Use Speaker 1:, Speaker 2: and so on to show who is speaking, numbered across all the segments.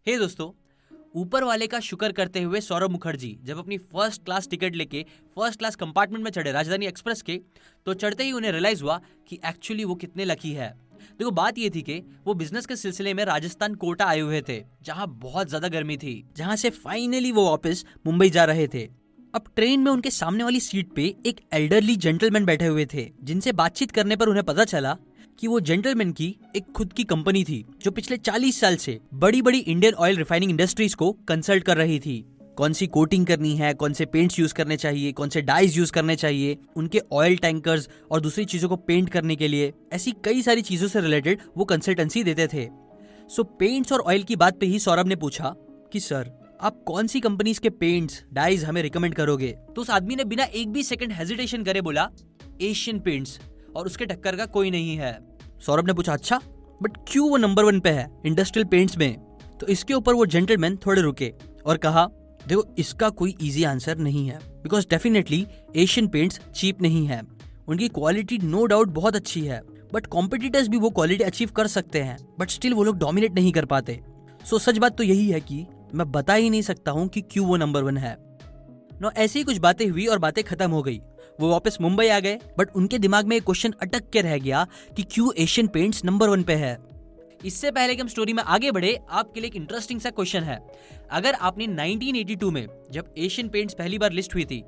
Speaker 1: हे दोस्तों, ऊपर वाले का शुक्र करते हुए सौरभ मुखर्जी जब अपनी फर्स्ट क्लास टिकट लेके फर्स्ट क्लास कंपार्टमेंट में चढ़े राजधानी एक्सप्रेस के, तो चढ़ते ही उन्हें रियलाइज हुआ कि एक्चुअली वो कितने लकी है। देखो, बात ये थी कि वो बिजनेस के सिलसिले में राजस्थान कोटा आए हुए थे, जहां बहुत ज्यादा गर्मी थी, जहां से फाइनली वो वापस मुंबई जा रहे थे। अब ट्रेन में उनके सामने वाली सीट पे एक एल्डरली जेंटलमैन बैठे हुए थे, जिनसे बातचीत करने पर उन्हें पता चला कि वो जेंटलमैन की एक खुद की कंपनी थी जो पिछले 40 साल से बड़ी बड़ी इंडियन ऑयल रिफाइनिंग इंडस्ट्रीज को कंसल्ट कर रही थी। कौन सी कोटिंग करनी है, कौन से पेंट्स यूज करने चाहिए, कौन से डाइज यूज करने चाहिए, उनके ऑयल टैंकर्स और दूसरी चीजों को पेंट करने के लिए, ऐसी कई सारी चीजों से रिलेटेड वो कंसल्टेंसी देते थे। सो पेंट्स और ऑयल की बात पे ही सौरभ ने पूछा कि सर, आप कौन सी कंपनीज के पेंट्स डाइज हमें रिकमेंड करोगे? तो उस आदमी ने बिना एक भी सेकंड हेजिटेशन करे बोला, एशियन पेंट्स, और उसके टक्कर का कोई नहीं है। सौरभ ने पूछा, अच्छा, बट क्यों वो नंबर 1 पे है इंडस्ट्रियल पेंट्स में? तो इसके ऊपर वो जेंटलमैन थोड़े रुके और कहा, देखो, इसका कोई इजी आंसर नहीं है, because definitely Asian Paints cheap नहीं है। उनकी क्वालिटी नो डाउट बहुत अच्छी है, बट कॉम्पिटिटर्स भी वो क्वालिटी अचीव कर सकते हैं, बट स्टिल वो लोग डोमिनेट नहीं कर पाते। सो सच बात तो यही है कि मैं बता ही नहीं सकता हूँ कि क्यों वो नंबर 1 है। नो, ऐसी ही कुछ बातें हुई और बातें खत्म हो गई। वो वापस मुंबई आ गए, बट उनके दिमाग में एक क्वेश्चन अटक के रह गया कि क्यों एशियन पेंट्स नंबर 1 पे है। इससे पहले कि हम स्टोरी में आगे बढ़े, आपके लिए एक इंटरेस्टिंग सा क्वेश्चन है। अगर आपने 1982 में जब एशियन पेंट्स पहली बार लिस्ट हुई थी,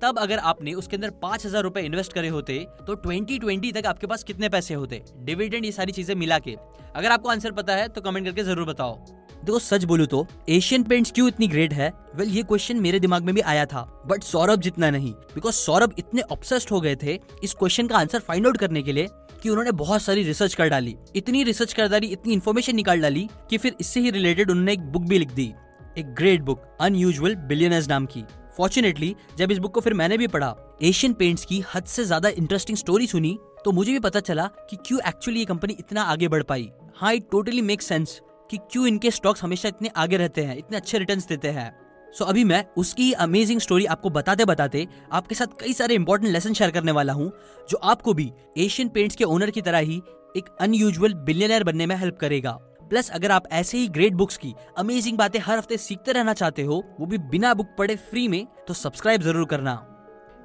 Speaker 1: तब अगर आपने उसके अंदर 5,000 रुपए इन्वेस्ट करे होते, तो 2020 तक आपके पास कितने पैसे होते, डिविडेंड, ये सारी चीजें मिला के? अगर आपको आंसर पता है तो कमेंट करके जरूर बताओ। देखो, सच बोलूं तो एशियन पेंट्स क्यों इतनी ग्रेट है, वेल, ये क्वेश्चन मेरे दिमाग में भी आया था, बट सौरभ जितना नहीं, बिकॉज सौरभ इतने ऑब्सेस्ड हो गए थे इस क्वेश्चन का आंसर फाइंड आउट करने के लिए कि उन्होंने बहुत सारी रिसर्च कर डाली, इतनी रिसर्च कर डाली, इतनी इन्फॉर्मेशन निकाल डाली कि फिर इससे ही रिलेटेड उन्होंने एक बुक भी लिख दी, एक ग्रेट बुक, अनयूजुअल बिलियनर्स नाम की। फॉर्चुनेटली जब इस बुक को फिर मैंने भी पढ़ा, एशियन पेंट्स की हद से ज्यादा इंटरेस्टिंग स्टोरी सुनी, तो मुझे भी पता चला कि क्यों एक्चुअली ये कंपनी इतना आगे बढ़ पाई। हाँ, इट टोटली मेक सेंस कि क्यों इनके स्टॉक्स हमेशा इतने आगे रहते हैं, इतने अच्छे रिटर्न्स देते हैं। सो अभी मैं उसकी अमेजिंग स्टोरी आपको बताते बताते आपके साथ कई सारे इंपॉर्टेंट लेसन शेयर करने वाला हूँ, जो आपको भी एशियन पेंट्स के ओनर की तरह ही एक अनयूजुअल बिलियनर बनने में हेल्प करेगा। प्लस अगर आप ऐसे ही ग्रेट बुक्स की अमेजिंग बातें हर हफ्ते सीखते रहना चाहते हो, वो भी बिना बुक पढ़े फ्री में, तो सब्सक्राइब जरूर करना।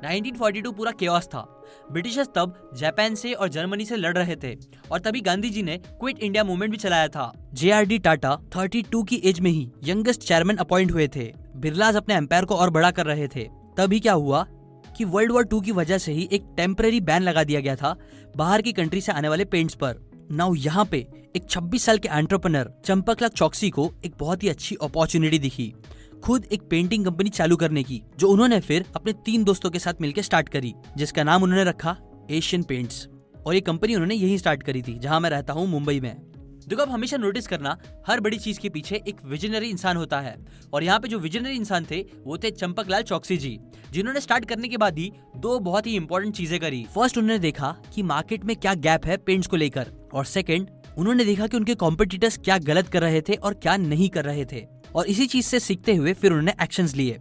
Speaker 1: 1942 पूरा केओस था। ब्रिटिशर्स तब जापान से और जर्मनी से लड़ रहे थे, और तभी गांधी जी ने क्विट इंडिया मूवमेंट भी चलाया था। JRD टाटा 32 की एज में ही यंगेस्ट चेयरमैन अपॉइंट हुए थे। बिरलास अपने एम्पायर को और बड़ा कर रहे थे। तभी क्या हुआ कि वर्ल्ड वॉर 2 की वजह से ही एक टेम्पररी बैन लगा दिया गया था बाहर की कंट्री से आने वाले पेंट्स पर। नाउ यहाँ पे एक 26 साल के एंटरप्रेन्योर चंपकलाल चौकसी को एक बहुत ही अच्छी अपॉर्चुनिटी दिखी, खुद एक पेंटिंग कंपनी चालू करने की, जो उन्होंने फिर अपने 3 दोस्तों के साथ मिलकर स्टार्ट करी, जिसका नाम उन्होंने रखा एशियन पेंट्स। और ये कंपनी उन्होंने यही स्टार्ट करी थी जहां मैं रहता हूं, मुंबई में। देखो, आप हमेशा नोटिस करना, हर बड़ी चीज के पीछे एक विजनरी इंसान होता है, और यहाँ पे जो विजनरी इंसान थे वो थे चंपकलाल चौकसी जी, जिन्होंने स्टार्ट करने के बाद ही 2 बहुत ही इंपॉर्टेंट चीजें करी। फर्स्ट, उन्होंने देखा कि मार्केट में क्या गैप है पेंट्स को लेकर, और सेकेंड, उन्होंने देखा कि उनके कॉम्पिटिटर्स क्या गलत कर रहे थे और क्या नहीं कर रहे थे, और इसी चीज से सीखते हुए फिर उन्होंने एक्शंस लिए।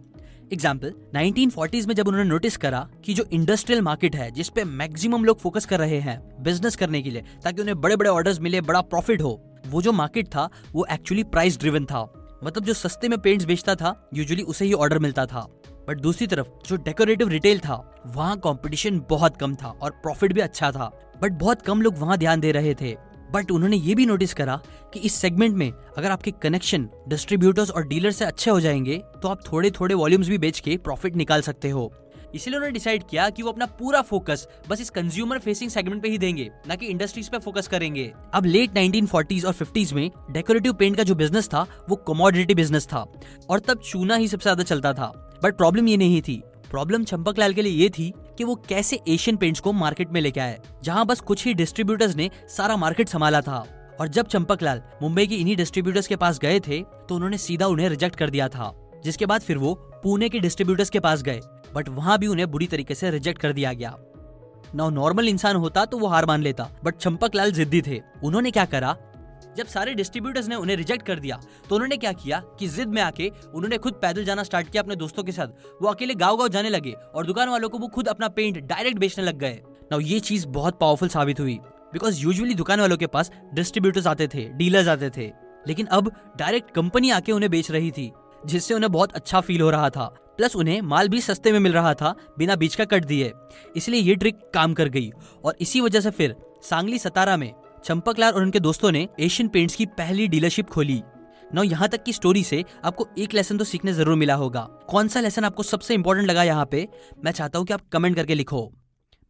Speaker 1: एग्जाम्पल, 1940s में जब उन्होंने नोटिस करा कि जो इंडस्ट्रियल मार्केट है, जिसपे मैक्सिमम लोग फोकस कर रहे हैं बिजनेस करने के लिए ताकि उन्हें बड़े बड़े ऑर्डर्स मिले, बड़ा प्रॉफिट हो, वो जो मार्केट था वो एक्चुअली प्राइस ड्रिवन था। मतलब जो सस्ते में पेंट्स बेचता था यूजुअली उसे ही ऑर्डर मिलता था। बट दूसरी तरफ जो डेकोरेटिव रिटेल था, वहाँ कंपटीशन बहुत कम था और प्रॉफिट भी अच्छा था, बट बहुत कम लोग वहाँ ध्यान दे रहे थे। बट उन्होंने ये भी नोटिस करा कि इस सेगमेंट में अगर आपके कनेक्शन डिस्ट्रीब्यूटर्स और डीलर से अच्छे हो जाएंगे, तो आप थोड़े थोड़े वॉल्यूम्स भी बेच के प्रॉफिट निकाल सकते हो। इसलिए उन्होंने डिसाइड किया कि वो अपना पूरा फोकस बस इस कंज्यूमर फेसिंग सेगमेंट पे ही देंगे, ना कि इंडस्ट्रीज पे फोकस करेंगे। अब लेट 1940s और 50s में डेकोरेटिव पेंट का जो बिजनेस था वो कमोडिटी बिजनेस था, और तब चूना ही सबसे ज्यादा चलता था। बट प्रॉब्लम ये नहीं थी, प्रॉब्लम चंपकलाल के लिए ये थी कि वो कैसे एशियन पेंट्स को मार्केट में लेके आए, जहां बस कुछ ही डिस्ट्रीब्यूटर्स ने सारा मार्केट संभाला था। और जब चंपकलाल मुंबई के इन्हीं डिस्ट्रीब्यूटर्स के पास गए थे, तो उन्होंने सीधा उन्हें रिजेक्ट कर दिया था, जिसके बाद फिर वो पुणे के डिस्ट्रीब्यूटर्स के पास गए, बट वहां भी उन्हें बुरी तरीके से रिजेक्ट कर दिया गया। नाउ नॉर्मल इंसान होता तो वो हार मान लेता, बट चंपकलाल जिद्दी थे। उन्होंने क्या करा, जब सारे डिस्ट्रीब्यूटर्स ने उन्हें रिजेक्ट कर दिया, तो उन्होंने क्या किया कि जिद में आके उन्होंने खुद पैदल जाना स्टार्ट किया अपने दोस्तों के साथ। वो अकेले गांव-गांव जाने लगे और दुकान वालों को वो खुद अपना पेंट डायरेक्ट बेचने लग गए। नाउ ये चीज बहुत पावरफुल साबित हुई, बिकॉज यूजुअली दुकान वालों के पास डिस्ट्रीब्यूटर्स आते थे, डीलर्स आते थे, लेकिन अब डायरेक्ट कंपनी आके उन्हें बेच रही थी, जिससे उन्हें बहुत अच्छा फील हो रहा था। प्लस उन्हें माल भी सस्ते में मिल रहा था बिना बीच का कट दिए। इसलिए ये ट्रिक काम कर गई और इसी वजह से फिर सांगली सतारा में चंपकलाल और उनके दोस्तों ने एशियन पेंट्स की पहली डीलरशिप खोली। नाउ यहाँ तक की स्टोरी से आपको एक लेसन तो सीखने जरूर मिला होगा। कौन सा लेसन आपको सबसे इंपॉर्टेंट लगा यहाँ पे, मैं चाहता हूँ कि आप कमेंट करके लिखो।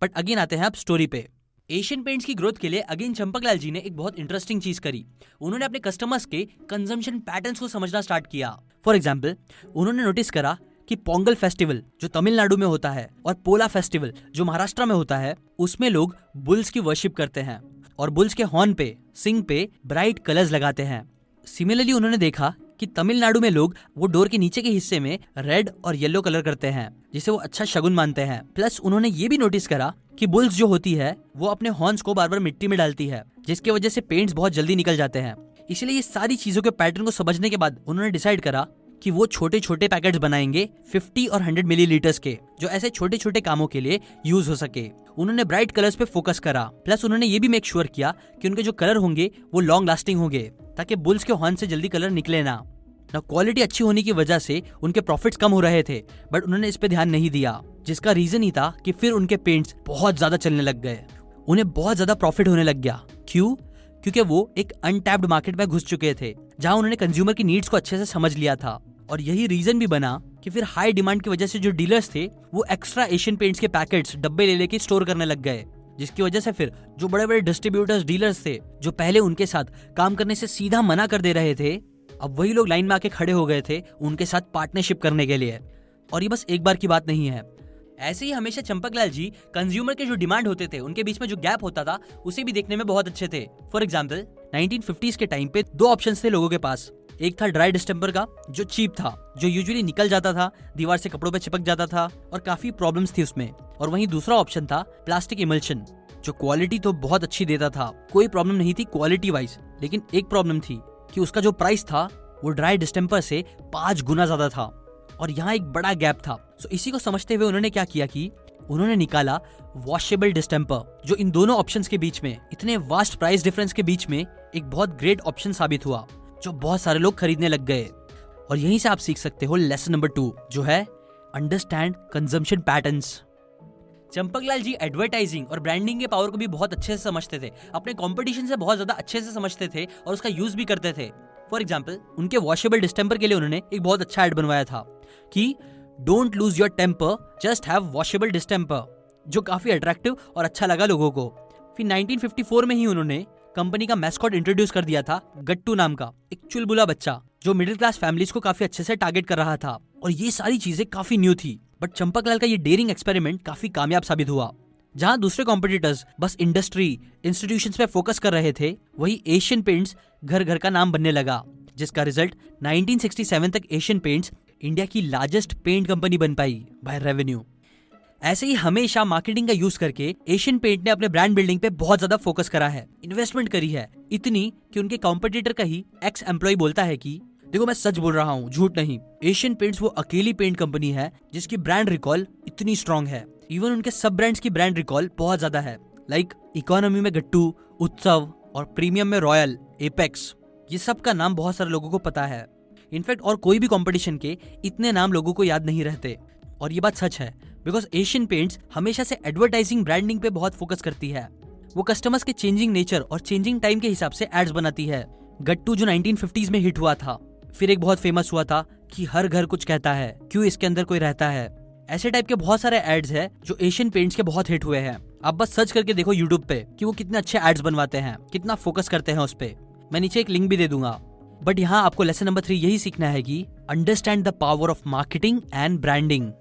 Speaker 1: बट अगेन आते हैं आप स्टोरी पे। एशियन पेंट्स की ग्रोथ के लिए अगेन चंपकलाल जी ने एक बहुत इंटरेस्टिंग चीज करी। उन्होंने अपने कस्टमर्स के कंजम्पशन पैटर्न्स को समझना स्टार्ट किया। फॉर एग्जाम्पल, उन्होंने नोटिस करा कि पोंगल फेस्टिवल जो तमिलनाडु में होता है और पोला फेस्टिवल जो महाराष्ट्र में होता है, उसमें लोग बुल्स की वर्शिप करते हैं और बुल्स के हॉर्न पे, सिंग पे ब्राइट कलर्स लगाते हैं। सिमिलरली उन्होंने देखा कि तमिलनाडु में लोग वो डोर के नीचे के हिस्से में रेड और येलो कलर करते हैं, जिसे वो अच्छा शगुन मानते हैं। प्लस उन्होंने ये भी नोटिस करा कि बुल्स जो होती है वो अपने हॉर्न्स को बार बार मिट्टी में डालती है, जिसकी वजह से पेंट्स बहुत जल्दी निकल जाते हैं। इसलिए ये सारी चीजों के पैटर्न को समझने के बाद उन्होंने डिसाइड करा कि वो छोटे छोटे पैकेट्स बनाएंगे 50 और 100 मिलीलीटर्स के, जो ऐसे छोटे छोटे कामों के लिए यूज हो सके। उन्होंने ब्राइट कलर्स पे फोकस करा। प्लस उन्होंने ये भी मेक श्योर किया कि उनके जो कलर होंगे वो लॉन्ग लास्टिंग होंगे, ताकि बुल्स के हॉर्न से जल्दी कलर निकले ना। क्वालिटी अच्छी होने की वजह से उनके प्रॉफिट्स कम हो रहे थे, बट उन्होंने इस पे ध्यान नहीं दिया, जिसका रीजन ही था कि फिर उनके पेंट्स बहुत ज्यादा चलने लग गए। उन्हें बहुत ज्यादा प्रॉफिट होने लग गया। क्यों? क्योंकि वो एक अनटैप्ड मार्केट में घुस चुके थे, जहां उन्होंने कंज्यूमर की नीड्स को अच्छे से समझ लिया था। और यही रीजन भी बना कि फिर हाई डिमांड की वजह से जो डीलर्स थे वो एक्स्ट्रा एशियन पेंट्स के पैकेट्स डब्बे ले लेके स्टोर करने लग गए, जिसकी वजह से फिर जो बड़े बड़े डिस्ट्रीब्यूटर्स, डीलर्स थे, जो पहले उनके साथ काम करने से सीधा मना कर दे रहे थे, अब वही लोग लाइन में आके खड़े हो गए थे उनके साथ पार्टनरशिप करने के लिए। और ये बस एक बार की बात नहीं है। ऐसे ही हमेशा चंपकलाल जी कंज्यूमर के जो डिमांड होते थे, उनके बीच में जो गैप होता था, उसे भी देखने में बहुत अच्छे थे। फॉर एग्जाम्पल, 1950s के टाइम पे दो ऑप्शंस थे लोगों के पास। एक था ड्राई डिस्टेम्पर का, जो चीप था, जो यूजुअली निकल जाता था, दीवार से कपड़ों पे चिपक जाता था और काफी प्रॉब्लम्स थी उसमें। और वहीं दूसरा ऑप्शन था प्लास्टिक इमल्शन, जो क्वालिटी तो बहुत अच्छी देता था, कोई प्रॉब्लम नहीं थी क्वालिटी वाइज, लेकिन एक प्रॉब्लम थी कि उसका जो प्राइस था वो ड्राई डिस्टेम्पर से 5 गुना ज्यादा था और यहाँ एक बड़ा गैप था। सो इसी को समझते हुए उन्होंने क्या किया कि उन्होंने निकाला वॉशेबल डिस्टेम्पर, जो इन दोनों ऑप्शंस के बीच में, इतने वास्ट प्राइस डिफरेंस के बीच में एक बहुत ग्रेट ऑप्शन साबित हुआ, जो बहुत सारे लोग खरीदने लग गए। और यहीं से आप सीख सकते हो लेसन नंबर 2, जो है अंडरस्टैंड कंजम्पशन पैटर्न्स। चंपकलाल जी एडवर्टाइजिंग और ब्रांडिंग के पावर को भी बहुत अच्छे से समझते थे, अपने कंपटीशन से बहुत ज्यादा अच्छे से समझते थे और उसका यूज भी करते थे। फॉर एग्जाम्पल, उनके वॉशेबल डिस्टेम्पर के लिए उन्होंने एक बहुत अच्छा एड बनवाया था कि don't lose your temper, just have washable distemper, जो काफी अट्रैक्टिव और अच्छा लगा लोगों को। फिर 1954 में ही उन्होंने कंपनी का मैस्कॉट इंट्रोड्यूस कर दिया था, गट्टू नाम का एक चुलबुला बच्चा, जो मिडिल क्लास फैमिलीज को काफी अच्छे से टारगेट कर रहा था। और ये सारी चीजें काफी न्यू थी, बट चंपकलाल का ये डेयरिंग एक्सपेरिमेंट काफी कामयाब साबित हुआ। जहां दूसरे कॉम्पिटिटर्स बस इंडस्ट्री, इंस्टीट्यूशंस पे फोकस कर रहे थे, वही एशियन पेंट्स घर घर का नाम बनने लगा, जिसका रिजल्ट 1967 तक एशियन पेंट्स इंडिया की लार्जेस्ट पेंट कंपनी बन पाई बाय रेवेन्यू। ऐसे ही हमेशा मार्केटिंग का यूज करके एशियन पेंट ने अपने ब्रांड बिल्डिंग पे बहुत ज्यादा फोकस करा है, इन्वेस्टमेंट करी है, इतनी कि उनके कॉम्पिटिटर का ही एक्स एम्प्लॉय बोलता है कि देखो मैं सच बोल रहा हूँ, झूठ नहीं, एशियन पेंट्स वो अकेली पेंट कंपनी है जिसकी ब्रांड रिकॉल इतनी स्ट्रॉन्ग है। इवन उनके सब ब्रांड्स की ब्रांड रिकॉल बहुत ज्यादा है, लाइक इकोनॉमी में गट्टू, उत्सव और प्रीमियम में रॉयल, एपेक्स। ये सब का नाम बहुत सारे लोगों को पता है। इनफैक्ट और कोई भी कंपटीशन के इतने नाम लोगों को याद नहीं रहते। और ये बात सच है, बिकॉज एशियन पेंट्स हमेशा से एडवर्टाइजिंग, ब्रांडिंग पे बहुत फोकस करती है। वो कस्टमर्स के चेंजिंग नेचर और चेंजिंग टाइम के हिसाब से एड्स बनाती है। गट्टू जो 1950s में हिट हुआ था, फिर एक बहुत फेमस हुआ था कि हर घर कुछ कहता है, क्यों इसके अंदर कोई रहता है। ऐसे टाइप के बहुत सारे एड्स हैं जो एशियन पेंट्स के बहुत हिट हुए हैं। आप बस सर्च करके देखो यूट्यूब पे कि वो कितने अच्छे एड्स बनवाते हैं, कितना फोकस करते हैं उस पे। मैं नीचे एक लिंक भी दे दूंगा। बट यहाँ आपको लेसन नंबर 3 यही सीखना है कि understand the power of marketing and branding.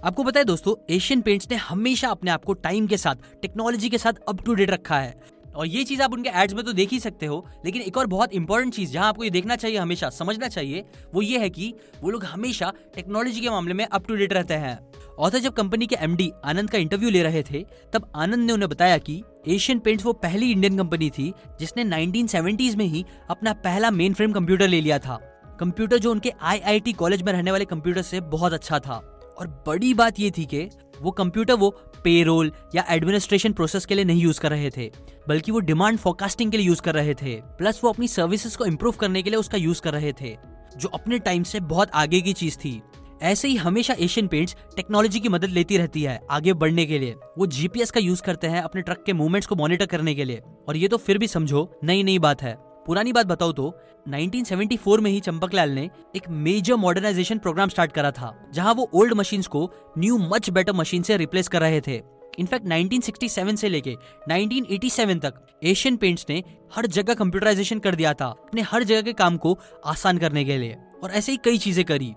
Speaker 1: आपको पता है दोस्तों, एशियन पेंट्स ने हमेशा अपने आप को टाइम के साथ, टेक्नोलॉजी के साथ अप टू डेट रखा है। और ये चीज आप उनके एड्स में तो देख ही सकते हो, लेकिन एक और बहुत इंपॉर्टेंट चीज जहां आपको ये देखना चाहिए, हमेशा समझना चाहिए, वो ये है कि वो लोग हमेशा टेक्नोलॉजी के मामले में अप टू डेट रहते हैं। ऑथर जब कंपनी के एमडी आनंद का इंटरव्यू ले रहे थे, तब आनंद ने उन्हें बताया कि एशियन पेंट्स वो पहली इंडियन कंपनी थी जिसने 1970s में ही अपना पहला मेन फ्रेम कंप्यूटर ले लिया था। कंप्यूटर जो उनके IIT कॉलेज में रहने वाले कंप्यूटर से बहुत अच्छा था। और बड़ी बात ये थी कि वो कंप्यूटर वो पेरोल या एडमिनिस्ट्रेशन प्रोसेस के लिए नहीं यूज कर रहे थे, बल्कि वो डिमांड फोरकास्टिंग के लिए यूज कर रहे थे। प्लस वो अपनी सर्विसेज को इम्प्रूव करने के लिए उसका यूज कर रहे थे, जो अपने टाइम से बहुत आगे की चीज थी। ऐसे ही हमेशा एशियन पेंट्स टेक्नोलॉजी की मदद लेती रहती है आगे बढ़ने के लिए। वो जीपीएस का यूज करते हैं अपने ट्रक के मूवमेंट्स को मॉनिटर करने के लिए। और ये तो फिर भी समझो नई बात है। पुरानी बात बताओ तो 1974 में ही चंपकलाल ने एक मेजर मॉडर्नाइजेशन प्रोग्राम स्टार्ट करा था, जहां वो ओल्ड मशीन्स को न्यू मच बेटर मशीन से रिप्लेस कर रहे थे। इनफैक्ट 1967 से लेके 1987 तक एशियन पेंट्स ने हर जगह कंप्यूटराइजेशन कर दिया था अपने हर जगह के काम को आसान करने के लिए। और ऐसे ही कई चीजें करी।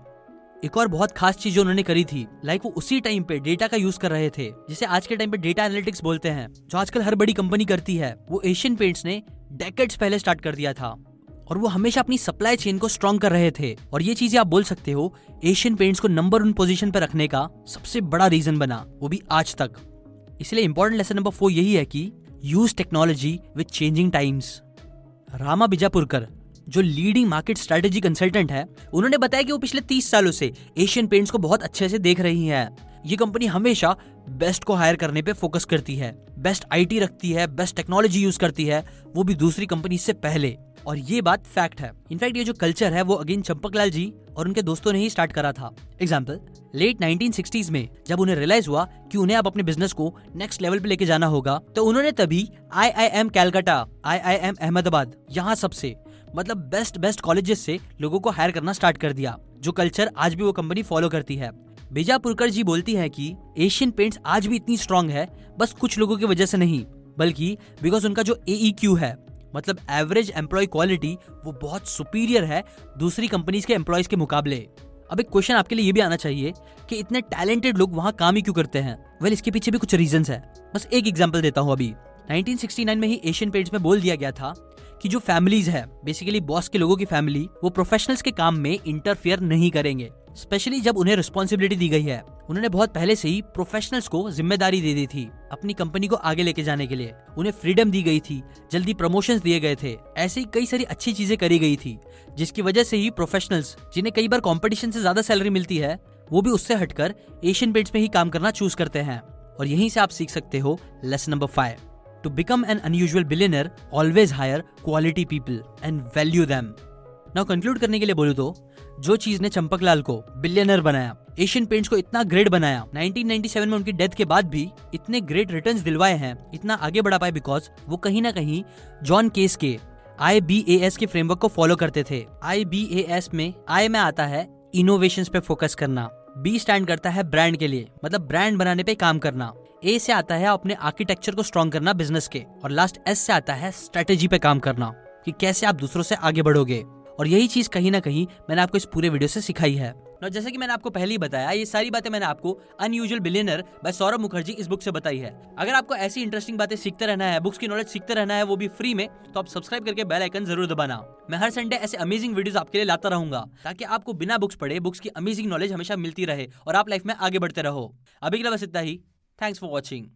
Speaker 1: एक और बहुत खास चीज जो उन्होंने करी थी, लाइक वो उसी टाइम पे डेटा का यूज कर रहे थे, जिसे आज के टाइम पे डेटा एनालिटिक्स बोलते हैं, जो आजकल हर बड़ी कंपनी करती है। वो एशियन पेंट्स ने डेकेड्स पहले स्टार्ट कर दिया था। और वो हमेशा अपनी सप्लाई चेन को स्ट्रॉन्ग कर रहे थे। और ये चीजें आप बोल सकते हो एशियन पेंट्स को नंबर 1 पोजीशन पर रखने का सबसे बड़ा रीजन बना, वो भी आज तक। इसलिए इंपॉर्टेंट लेसन नंबर 4 यही है कि use technology with changing times. Rama Bijapurkar, जो लीडिंग मार्केट स्ट्रेटेजी कंसल्टेंट है, उन्होंने बताया कि वो पिछले 30 सालों से एशियन पेंट्स को बहुत अच्छे से देख रही है। ये कंपनी हमेशा बेस्ट को हायर करने पे फोकस करती है, बेस्ट आईटी रखती है, बेस्ट टेक्नोलॉजी यूज करती है, वो भी दूसरी कंपनी से पहले। और ये बात फैक्ट है। इनफैक्ट ये जो कल्चर है वो अगेन चंपकलाल जी और उनके दोस्तों ने ही स्टार्ट करा था। एग्जाम्पल, लेट 1960s में जब उन्हें रियलाइज हुआ कि उन्हें अब अपने बिजनेस को नेक्स्ट लेवल पे लेके जाना होगा, तो उन्होंने तभी IIM कैलकाटा, IIM अहमदाबाद, यहाँ सबसे मतलब बेस्ट कॉलेजेस से लोगों को हायर करना स्टार्ट कर दिया, जो कल्चर आज भी वो कंपनी फॉलो करती है। बिजापुरकर जी बोलती है कि एशियन पेंट्स आज भी इतनी स्ट्रांग है बस कुछ लोगों की वजह से नहीं, बल्कि बिकॉज उनका जो AEQ है, मतलब एवरेज एम्प्लॉय क्वालिटी, वो बहुत सुपीरियर है दूसरी कंपनीज के एम्प्लॉयज के मुकाबले। अब एक क्वेश्चन आपके लिए ये भी आना चाहिए कि इतने टैलेंटेड लोग वहां काम ही क्यों करते हैं? वेल, इसके पीछे भी कुछ रीजंस है। बस एक एग्जांपल देता हूं। अभी 1969 में ही एशियन पेंट्स में बोल दिया गया था कि जो फैमिलीज है, बेसिकली बॉस के लोगों की फैमिली, वो प्रोफेशनल्स के काम में इंटरफियर नहीं करेंगे, स्पेशली जब उन्हें रिस्पॉन्सिबिलिटी दी गई है। उन्होंने बहुत पहले से ही प्रोफेशनल्स को जिम्मेदारी दे दी थी अपनी कंपनी को आगे लेके जाने के लिए। उन्हें फ्रीडम दी गई थी, जल्दी प्रमोशंस दिए गए थे, ऐसे ही कई सारी अच्छी चीजें करी गई थी, जिसकी वजह से ही प्रोफेशनल्स, जिन्हें कई बार कंपटीशन से ज्यादा सैलरी मिलती है, वो भी उससे हटकर एशियन पेंट्स में ही काम करना चूज करते हैं। और यहीं से आप सीख सकते हो lesson number 5। To become an unusual billionaire, always hire quality people and value them. Now conclude करने के लिए बोलूं तो जो चीज ने चंपकलाल को बिलियनर बनाया, एशियन पेंट्स को इतना ग्रेट बनाया, 1997 में उनकी डेथ के बाद भी इतने ग्रेट रिटर्न्स दिलवाए हैं, इतना आगे बढ़ा पाए, बिकॉज वो कहीं ना कहीं जॉन केस के IBAS के फ्रेमवर्क को फॉलो करते थे। IBAS में I में आता है इनोवेशंस पे फोकस करना, B स्टैंड करता है ब्रांड के लिए, मतलब ब्रांड बनाने पे काम करना, A से आता है अपने आर्किटेक्चर को स्ट्रॉन्ग करना बिजनेस के, और लास्ट S से आता है स्ट्रेटेजी पे काम करना कि कैसे आप दूसरों से आगे बढ़ोगे। और यही चीज कहीं ना कहीं मैंने आपको इस पूरे वीडियो से सिखाई है। और जैसे कि मैंने आपको पहले ही बताया, ये सारी बातें मैंने आपको Unusual Billionaire by Saurabh Mukherjee इस बुक से बताई है। अगर आपको ऐसी इंटरेस्टिंग बातें सीखते रहना है, बुक्स की नॉलेज सीखते रहना है, वो भी फ्री में, तो आप सब्सक्राइब करके बेल आइकन जरूर दबाना। मैं हर संडे ऐसे अमेजिंग वीडियोस आपके लिए लाता रहूंगा, ताकि आपको बिना बुक्स पढ़े बुक्स की अमेजिंग नॉलेज हमेशा मिलती रहे और आप लाइफ में आगे बढ़ते रहो। अभी के लिए बस इतना ही। Thanks for watching.